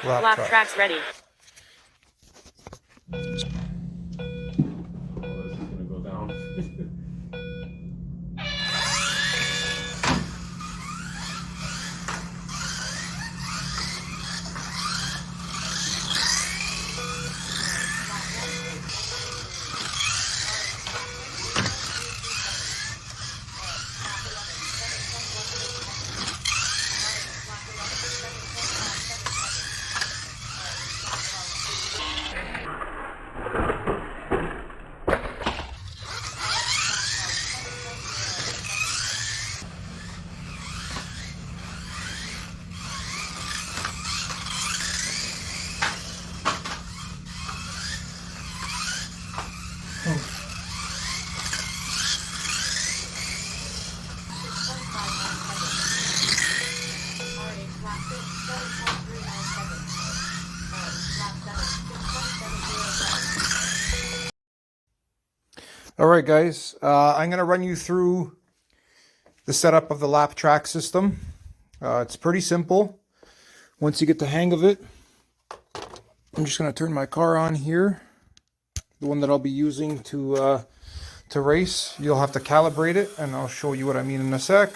LapTrax ready. Oh, this is gonna go down. All right, guys, I'm going to run you through the setup of the LapTrax system. It's pretty simple. Once you get the hang of it, I'm just going to turn my car on here, the one that I'll be using to race. You'll have to calibrate it, and I'll show you what I mean in a sec.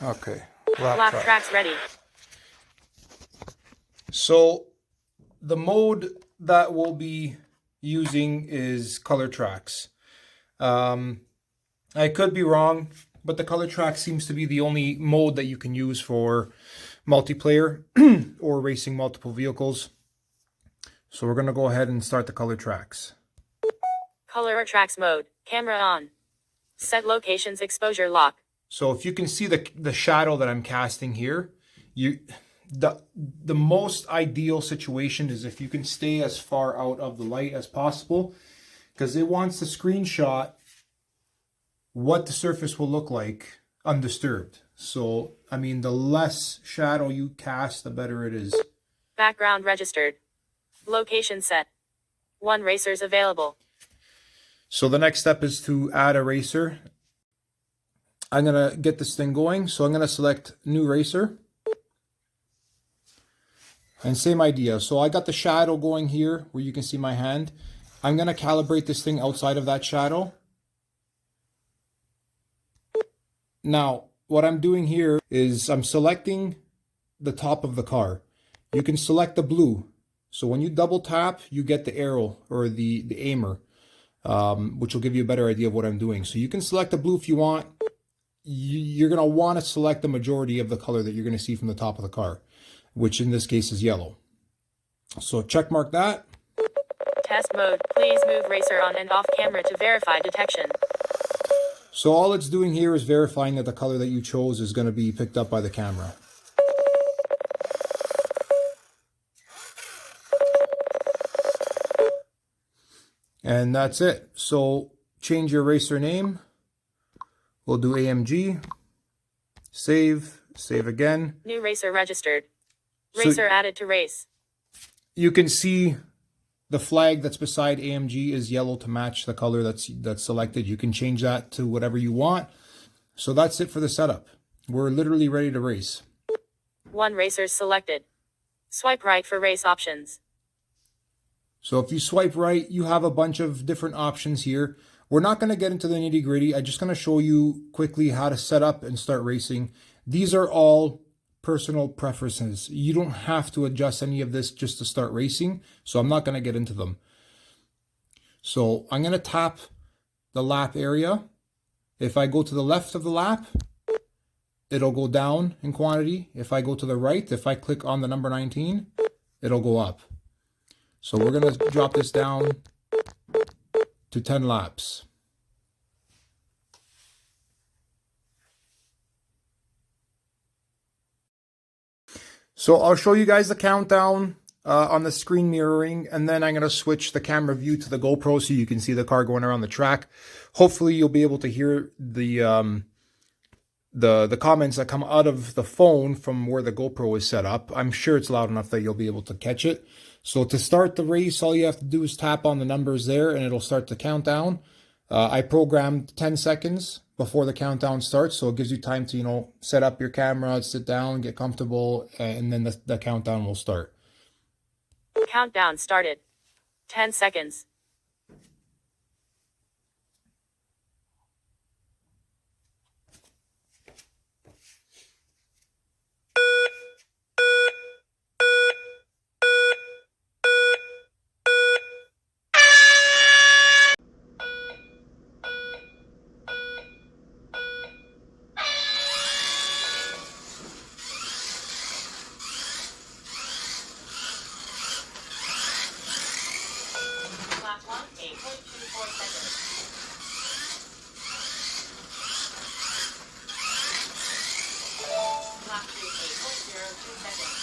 Okay, LapTrax ready. So the mode that we'll be using is color tracks. I could be wrong, but the color track seems to be the only mode that you can use for multiplayer or racing multiple vehicles. So we're going to go ahead and start the color tracks. Color tracks mode. Camera on. Set locations exposure lock. So if you can see the shadow that I'm casting here, the most ideal situation is if you can stay as far out of the light as possible, because it wants to screenshot what the surface will look like undisturbed. So, I mean, the less shadow you cast, the better it is. Background registered. Location set. 1 racers available. So the next step is to add a racer. I'm going to get this thing going. So I'm going to select new racer. And same idea. So I got the shadow going here where you can see my hand. I'm going to calibrate this thing outside of that shadow. Now, what I'm doing here is I'm selecting the top of the car. You can select the blue. So when you double tap, you get the arrow or the aimer, which will give you a better idea of what I'm doing. So you can select the blue if you want. You're going to want to select the majority of the color that you're going to see from the top of the car, which in this case is yellow. So check mark that. Test mode. Please move racer on and off camera to verify detection. So all it's doing here is verifying that the color that you chose is going to be picked up by the camera. And that's it. So change your racer name. We'll do AMG. Save. Save again. New racer registered. Racer added to race. You can see the flag that's beside AMG is yellow to match the color that's selected. You can change that to whatever you want. So that's it for the setup. We're literally ready to race. 1 racer selected. Swipe right for race options. So if you swipe right, you have a bunch of different options here. We're not going to get into the nitty-gritty. I'm just going to show you quickly how to set up and start racing. These are all personal preferences. You don't have to adjust any of this just to start racing, so I'm not going to get into them. So I'm going to tap the lap area. If I go to the left of the lap, it'll go down in quantity. If I go to the right, if I click on the number 19, it'll go up. So we're going to drop this down to 10 laps. So I'll show you guys the countdown on the screen mirroring, and then I'm going to switch the camera view to the GoPro so you can see the car going around the track. Hopefully you'll be able to hear the comments that come out of the phone from where the GoPro is set up. I'm sure it's loud enough that you'll be able to catch it. So to start the race, all you have to do is tap on the numbers there and it'll start the countdown. I programmed 10 seconds before the countdown starts, so it gives you time to, set up your camera, sit down, get comfortable, and then the countdown will start. Countdown started. 10 seconds. Lap 1, 8.24 seconds. Lap 2, 8.02 seconds.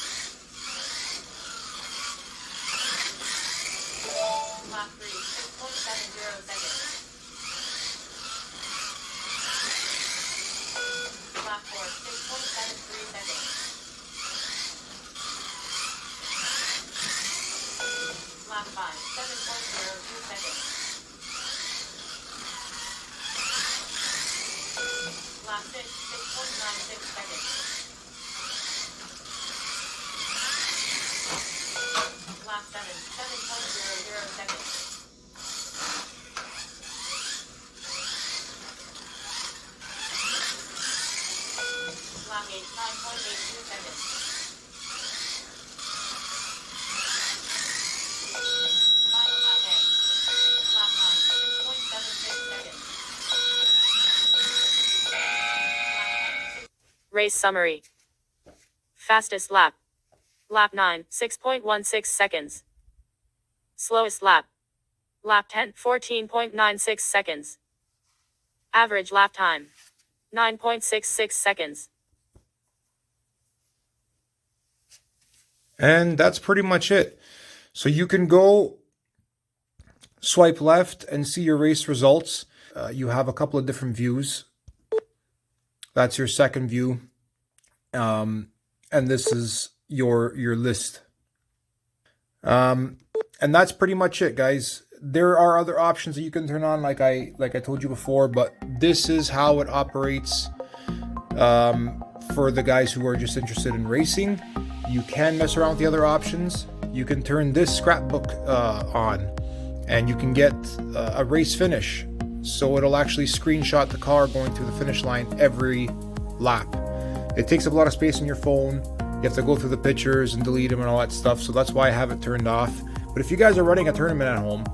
Lap 3, 6.70 seconds. Lap 4, 6.73 seconds. Lap 5, 7.02 seconds. Lap 6, 6.96 seconds. Lap 7, 7.00 seconds. Lap 8, 9.82 seconds. Final lap 8. Lap 9, 6.76 seconds. Race summary. Fastest lap. Lap 9, 6.16 seconds. Slowest lap. Lap 10, 14.96 seconds. Average lap time. 9.66 seconds. And that's pretty much it. So you can go swipe left and see your race results. You have a couple of different views. That's your second view. And this is your list. And that's pretty much it, guys. There are other options that you can turn on, like I told you before, but this is how it operates for the guys who are just interested in racing. You can mess around with the other options. You can turn this scrapbook on, and you can get a race finish. So it'll actually screenshot the car going through the finish line every lap. It takes up a lot of space on your phone. You have to go through the pictures and delete them and all that stuff. So that's why I have it turned off. But if you guys are running a tournament at home,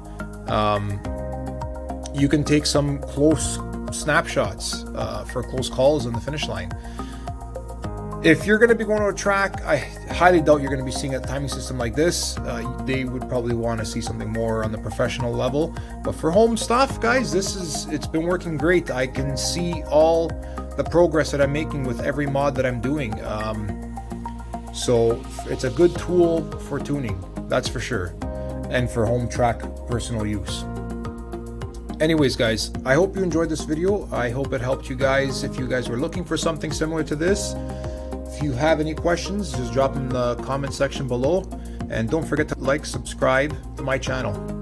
you can take some close snapshots for close calls on the finish line. If you're going to be going to a track, I highly doubt you're going to be seeing a timing system like this. They would probably want to see something more on the professional level. But for home stuff, guys, it's been working great. I can see all the progress that I'm making with every mod that I'm doing. So it's a good tool for tuning, that's for sure, and for home track personal use. Anyways, guys, I hope you enjoyed this video. I hope it helped you guys if you guys were looking for something similar to this. If you have any questions, just drop them in the comment section below. And don't forget to like, subscribe to my channel.